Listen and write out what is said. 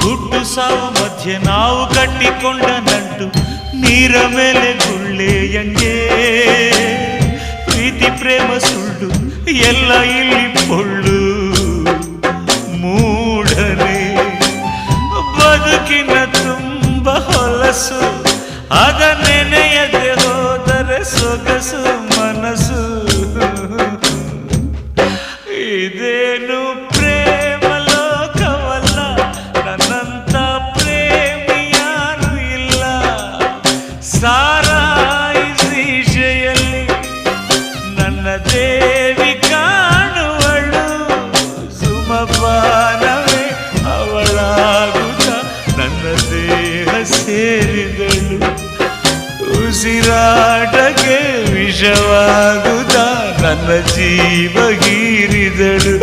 ಹುಟ್ಟು ಸಾವು ಮಧ್ಯೆ ನಾವು ಕಟ್ಟಿಕೊಂಡ ನಂಟು ನೀರ ಮೇಲೆ ಗುಳ್ಳೆಯಂಗೆ ಪ್ರೀತಿ ಪ್ರೇಮ ಸುಳ್ಳು ಎಲ್ಲ ಇಲ್ಲಿ ಪೊಳ್ಳು ಮೂಢನೆ ಬದುಕಿನ ತುಂಬ ಹೊಲಸು ಅದ ನೆನೆಯದೆ ಹೋದರೆ ಸೊಗಸು ಮನಸ್ಸು ಇದೇನು ಪ್ರೇಮ ಲೋಕವಲ್ಲ ನನ್ನಂತ ಪ್ರೇಮಿಯಾರು ಇಲ್ಲ ಸಾರಾಯಿ ಶೀಶೆಯಲ್ಲಿ ನನ್ನ ದೇವಿ ಕಾಣುವಳು ಸುಮಪಾನವೇ ಅವಳಾಗುತ್ತ ನನ್ನ ದೇಹ ಸೇರಿದಳು ಉಸಿರಾಟಕ್ಕೆ ವಿಷವಾಗುತ್ತ ನನ್ನ ಜೀವ ಹೀರಿದಳು